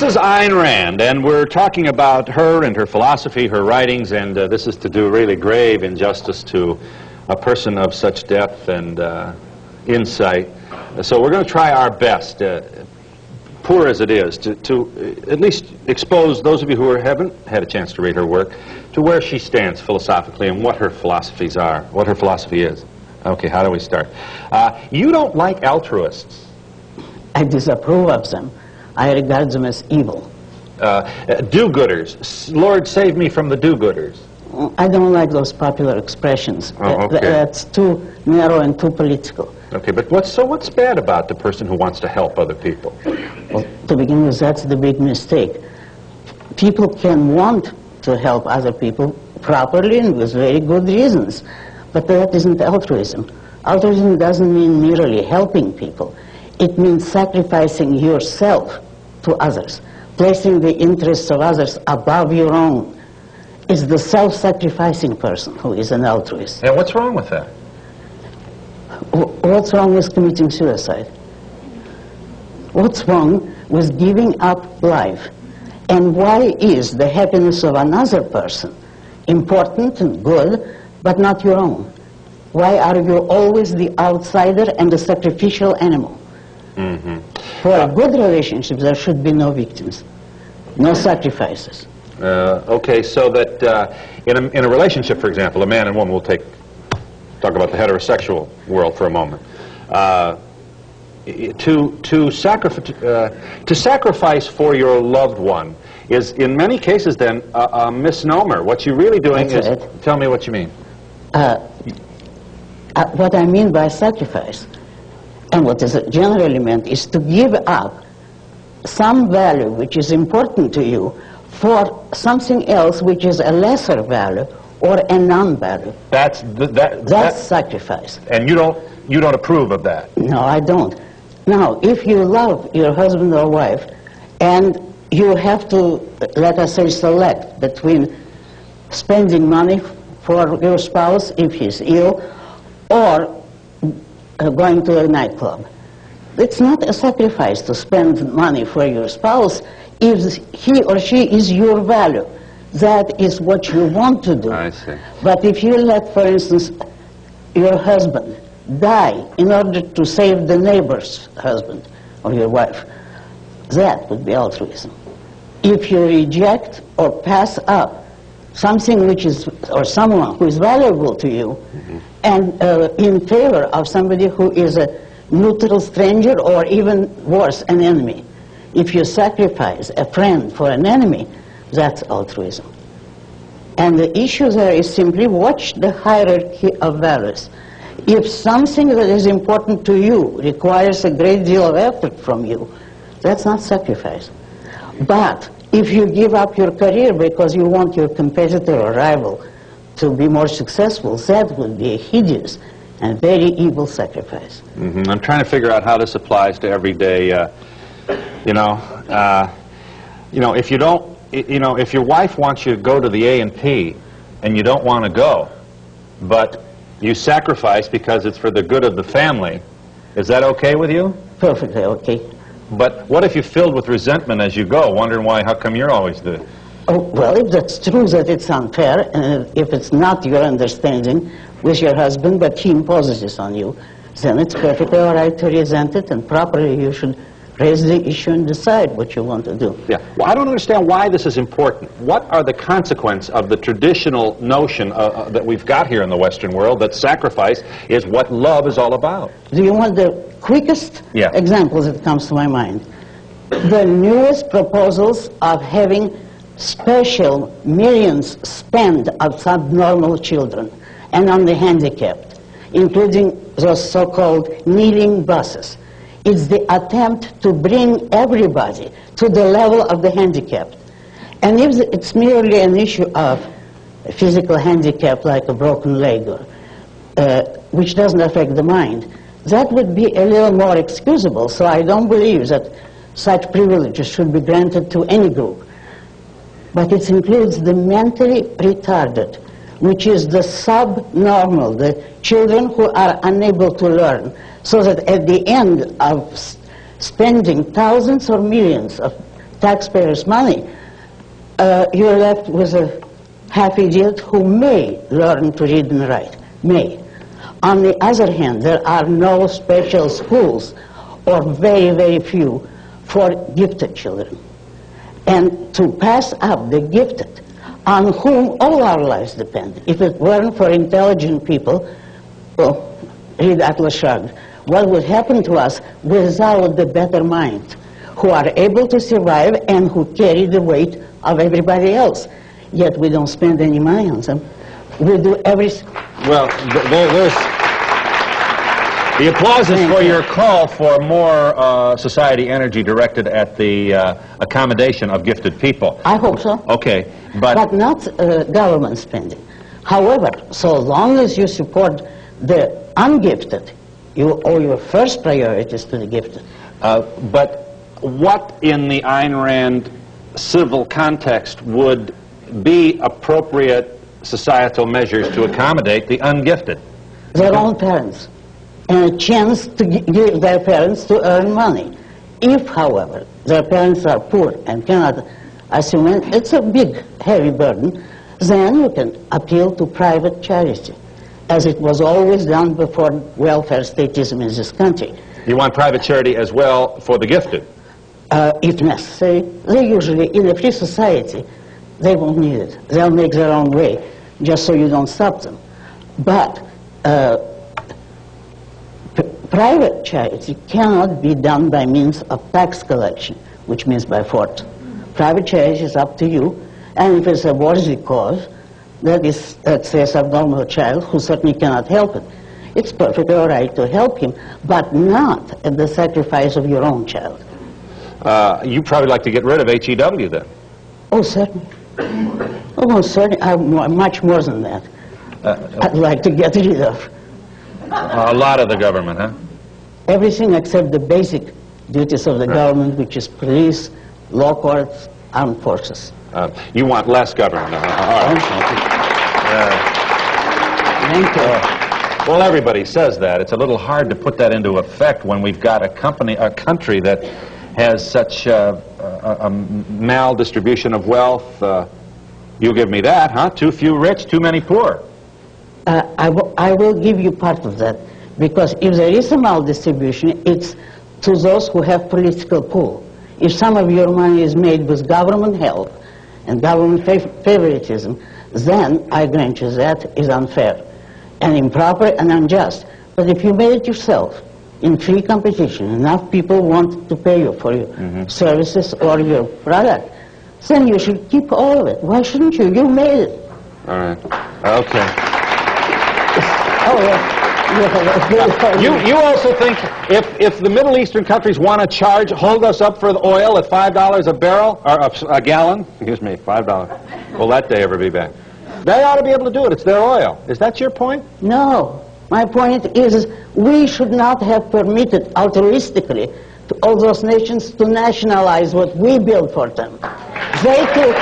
is Ayn Rand, and we're talking about her and her philosophy, her writings, and this is to do really grave injustice to a person of such depth and insight. So we're going to try our best, poor as it is, to at least expose those of you who haven't had a chance to read her work to where she stands philosophically and what her philosophies are, what her philosophy is. Okay, how do we start? You don't like altruists. I disapprove of them. I regard them as evil. Do-gooders. Lord, save me from the do-gooders. I don't like those popular expressions. Oh, okay. That's too narrow and too political. Okay, but what's bad about the person who wants to help other people? Well, to begin with, that's the big mistake. People can want to help other people properly and with very good reasons, but that isn't altruism. Altruism doesn't mean merely helping people. It means sacrificing yourself to others, placing the interests of others above your own. It's the self-sacrificing person who is an altruist. And what's wrong with that? What's wrong with committing suicide? What's wrong with giving up life? And why is the happiness of another person important and good, but not your own? Why are you always the outsider and the sacrificial animal? Mm-hmm. For a good relationship, there should be no victims, no sacrifices. Okay, so that in a relationship, for example, a man and woman, we'll talk about the heterosexual world for a moment. To sacrifice for your loved one is, in many cases, then, a misnomer. What you're really doing is... Right. Tell me what you mean. What I mean by sacrifice, and what is generally meant, is to give up some value which is important to you for something else which is a lesser value or a non-value. That's sacrifice. And you don't approve of that? No, I don't. Now, if you love your husband or wife and you have to, let us say, select between spending money for your spouse if he's ill or going to a nightclub, it's not a sacrifice to spend money for your spouse if he or she is your value. That is what you want to do. I see. But if you let, for instance, your husband die in order to save the neighbor's husband or your wife, that would be altruism. If you reject or pass up something which is, or someone who is valuable to you, mm-hmm. and in favor of somebody who is a neutral stranger or even worse, an enemy. If you sacrifice a friend for an enemy, that's altruism. And the issue there is simply watch the hierarchy of values. If something that is important to you requires a great deal of effort from you, that's not sacrifice. But if you give up your career because you want your competitor or rival to be more successful, that would be a hideous and very evil sacrifice. Mm-hmm. I'm trying to figure out how this applies to everyday, if you don't, if your wife wants you to go to the A&P and you don't want to go, but you sacrifice because it's for the good of the family, is that okay with you? Perfectly okay. But what if you're filled with resentment as you go, wondering why, how come you're always the... Oh, well, if that's true that it's unfair, and if it's not your understanding with your husband, but he imposes this on you, then it's perfectly all right to resent it, and properly you should raise the issue and decide what you want to do. Yeah. Well, I don't understand why this is important. What are the consequences of the traditional notion that we've got here in the Western world that sacrifice is what love is all about? Do you want the quickest example that comes to my mind? The newest proposals of having special millions spent on subnormal children and on the handicapped, including those so-called kneeling buses. It's the attempt to bring everybody to the level of the handicapped. And if it's merely an issue of a physical handicap like a broken leg, which doesn't affect the mind, that would be a little more excusable. So I don't believe that such privileges should be granted to any group. But it includes the mentally retarded, which is the subnormal, the children who are unable to learn, so that at the end of spending thousands or millions of taxpayers' money, you're left with a half-idiot who may learn to read and write, may. On the other hand, there are no special schools, or very, very few, for gifted children. And to pass up the gifted, on whom all our lives depend, if it weren't for intelligent people, well, read Atlas Shrugged, what would happen to us without the better mind, who are able to survive and who carry the weight of everybody else? Yet we don't spend any money on them. We do everything. Well, there's... The applause is for your call for more society energy directed at the accommodation of gifted people. I hope so. Okay, but not government spending. However, so long as you support the ungifted, you owe your first priorities to the gifted. But what in the Ayn Rand civil context would be appropriate societal measures to accommodate the ungifted? Their own parents. And a chance to give their parents to earn money. If, however, their parents are poor and cannot assume it, it's a big, heavy burden, then you can appeal to private charity, as it was always done before welfare statism in this country. You want private charity as well for the gifted? If necessary. They usually, in a free society, they won't need it. They'll make their own way, just so you don't stop them. But private charity cannot be done by means of tax collection, which means by force. Private charity is up to you, and if it's a worthy cause, that is, let's say, a subnormal child who certainly cannot help it, it's perfectly all right to help him, but not at the sacrifice of your own child. You probably like to get rid of HEW then? Oh, certainly. Oh, certainly. Much more than that. I'd like to get rid of. A lot of the government, huh? Everything except the basic duties of the government, which is police, law courts, armed forces. You want less government? All right. Thank you. Well, everybody says that. It's a little hard to put that into effect when we've got a country that has such a maldistribution of wealth. You give me that, huh? Too few rich, too many poor. I will give you part of that, because if there is a maldistribution, it's to those who have political pull. If some of your money is made with government help and government favoritism, then I grant you that is unfair and improper and unjust. But if you made it yourself, in free competition, enough people want to pay you for your services or your product, then you should keep all of it. Why shouldn't you? You made it. All right. Okay. Oh, yeah. You also think if the Middle Eastern countries want to hold us up for the oil at $5 a barrel, or a gallon, excuse me, $5, will that day ever be back? They ought to be able to do it. It's their oil. Is that your point? No. My point is we should not have permitted altruistically to all those nations to nationalize what we built for them. They took